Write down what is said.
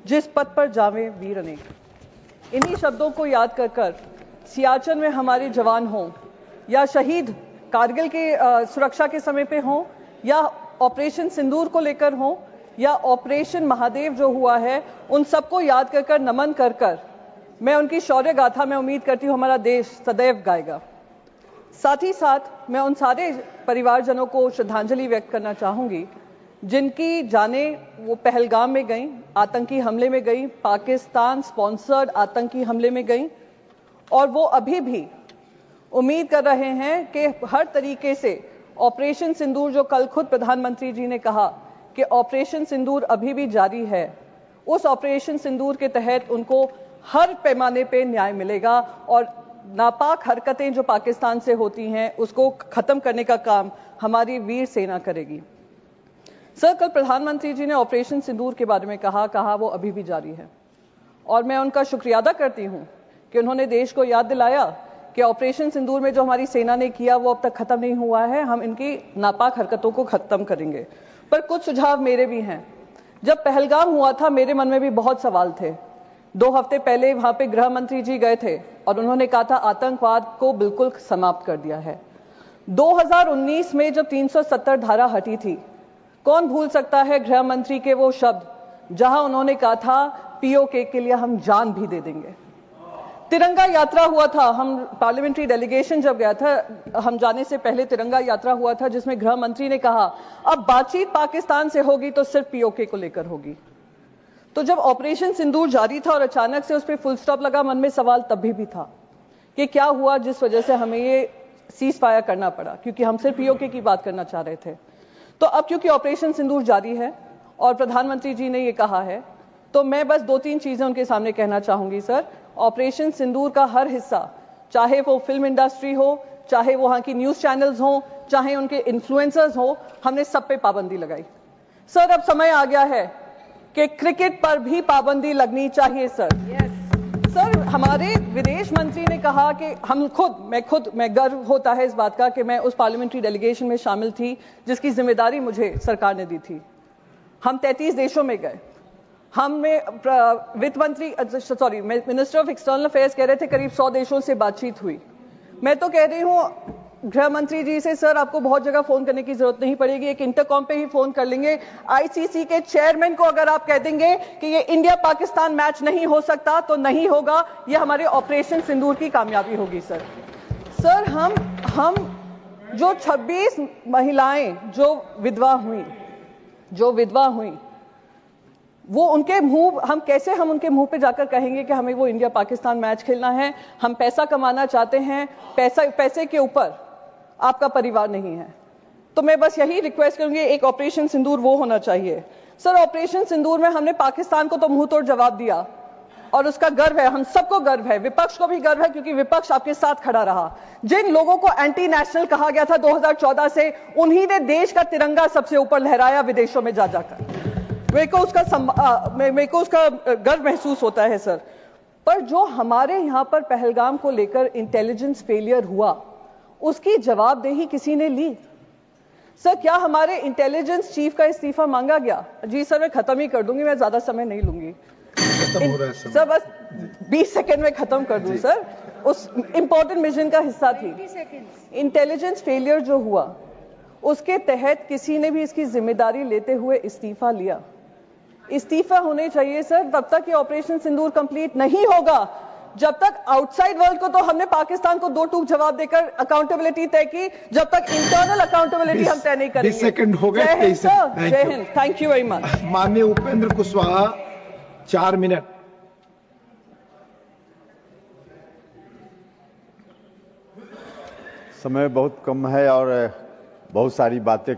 जिस पथ पर जावे वीर अनेक। इन्हीं शब्दों को याद कर कर सियाचिन में हमारे जवान हों या शहीद कारगिल के सुरक्षा के समय पे हों या ऑपरेशन सिंदूर को लेकर हों या ऑपरेशन महादेव जो हुआ है, उन सबको याद कर कर नमन कर कर मैं उनकी शौर्य गाथा में उम्मीद करती हूँ हमारा देश सदैव गाएगा। साथ ही साथ मैं उन सारे परिवारजनों को श्रद्धांजलि व्यक्त करना चाहूंगी जिनकी जानें वो पहलगाम में गई, आतंकी हमले में गई, पाकिस्तान स्पॉन्सर्ड आतंकी हमले में गई, और वो अभी भी उम्मीद कर रहे हैं कि हर तरीके से ऑपरेशन सिंदूर, जो कल खुद प्रधानमंत्री जी ने कहा कि ऑपरेशन सिंदूर अभी भी जारी है, उस ऑपरेशन सिंदूर के तहत उनको हर पैमाने पे न्याय मिलेगा और नापाक हरकतें जो पाकिस्तान से होती हैं उसको खत्म करने का काम हमारी वीर सेना करेगी। सर, कल प्रधानमंत्री जी ने ऑपरेशन सिंदूर के बारे में कहा वो अभी भी जारी है और मैं उनका शुक्रिया अदा करती हूं कि उन्होंने देश को याद दिलाया कि ऑपरेशन सिंदूर में जो हमारी सेना ने किया वो अब तक खत्म नहीं हुआ है, हम इनकी नापाक हरकतों को खत्म करेंगे। पर कुछ सुझाव मेरे भी हैं। जब पहलगाम हुआ था मेरे मन में भी बहुत सवाल थे। 2 हफ्ते पहले वहां पे गृह मंत्री जी गए थे और उन्होंने कहा था आतंकवाद को बिल्कुल समाप्त कर दिया है। 2019 में जब 370 धारा हटी थी, कौन भूल सकता है गृह मंत्री के वो शब्द जहां उन्होंने कहा था पीओके के लिए हम जान भी दे देंगे। तिरंगा यात्रा हुआ था, हम पार्लियामेंट्री डेलीगेशन जब गया था, हम जाने से पहले तिरंगा यात्रा हुआ था जिसमें गृह मंत्री ने कहा अब बातचीत पाकिस्तान से होगी तो सिर्फ पीओके को लेकर होगी। तो जब ऑपरेशन सिंदूर जारी था और अचानक से उस पर फुल स्टॉप लगा, मन में सवाल तभी भी था कि क्या हुआ जिस वजह से हमें ये सीज फायर करना पड़ा, क्योंकि हम सिर्फ पीओके की बात करना चाह रहे थे। तो अब क्योंकि ऑपरेशन सिंदूर जारी है और प्रधानमंत्री जी ने ये कहा है, तो मैं बस 2-3 चीजें उनके सामने कहना चाहूंगी। सर, ऑपरेशन सिंदूर का हर हिस्सा, चाहे वो फिल्म इंडस्ट्री हो, चाहे वहां की न्यूज चैनल्स हो, चाहे उनके इन्फ्लुएंसर्स हो, हमने सब पे पाबंदी लगाई। सर, अब समय आ गया है कि क्रिकेट पर भी पाबंदी लगनी चाहिए। सर, हमारे विदेश मंत्री ने कहा कि मैं गर्व होता है इस बात का कि मैं उस पार्लियामेंट्री डेलीगेशन में शामिल थी जिसकी जिम्मेदारी मुझे सरकार ने दी थी। हम 33 देशों में गए। मिनिस्टर ऑफ एक्सटर्नल अफेयर्स कह रहे थे करीब 100 देशों से बातचीत हुई। मैं तो कह रही हूं गृह मंत्री जी से, सर आपको बहुत जगह फोन करने की जरूरत नहीं पड़ेगी, एक इंटरकॉम पे ही फोन कर लेंगे। आईसीसी के चेयरमैन को अगर आप कह देंगे कि ये इंडिया पाकिस्तान मैच नहीं हो सकता तो नहीं होगा, ये हमारे ऑपरेशन सिंदूर की कामयाबी होगी। सर, हम जो 26 महिलाएं जो विधवा हुई वो उनके मुंह, हम उनके मुंह पे जाकर कहेंगे कि हमें वो इंडिया पाकिस्तान मैच खेलना है, हम पैसा कमाना चाहते हैं, पैसे के ऊपर आपका परिवार नहीं है। तो मैं बस यही रिक्वेस्ट करूंगी, एक ऑपरेशन सिंदूर वो होना चाहिए। सर, ऑपरेशन सिंदूर में हमने पाकिस्तान को तो मुंह तोड़ जवाब दिया और उसका गर्व है, हम सबको गर्व है, विपक्ष को भी गर्व है क्योंकि विपक्ष आपके साथ खड़ा रहा। जिन लोगों को एंटी नेशनल कहा गया था 2014 से, उन्हीं ने देश का तिरंगा सबसे ऊपर लहराया विदेशों में जाकर। मेरे को उसका गर्व महसूस होता है। सर, पर जो हमारे यहां पर पहलगाम को लेकर इंटेलिजेंस फेलियर हुआ उसकी जवाबदेही किसी ने ली? सर, क्या हमारे इंटेलिजेंस चीफ का इस्तीफा मांगा गया? जी सर, मैं खत्म ही कर दूंगी, मैं ज्यादा समय नहीं लूंगी। सर, बस 20 सेकंड में खत्म कर दूं। सर, उस इंपॉर्टेंट मिशन का हिस्सा थी। इंटेलिजेंस फेलियर जो हुआ उसके तहत किसी ने भी इसकी जिम्मेदारी लेते हुए इस्तीफा लिया? इस्तीफा होने चाहिए सर। तब तक ये ऑपरेशन सिंदूर कंप्लीट नहीं होगा जब तक आउटसाइड वर्ल्ड को तो हमने पाकिस्तान को 2 टूक जवाब देकर अकाउंटेबिलिटी तय की, जब तक इंटरनल अकाउंटेबिलिटी हम तय नहीं करेंगे। 20 सेकंड हो गए। जय Hind. Thank you very much. माननीय उपेंद्र कुशवाहा, 4 मिनट। समय बहुत कम है और बहुत सारी बातें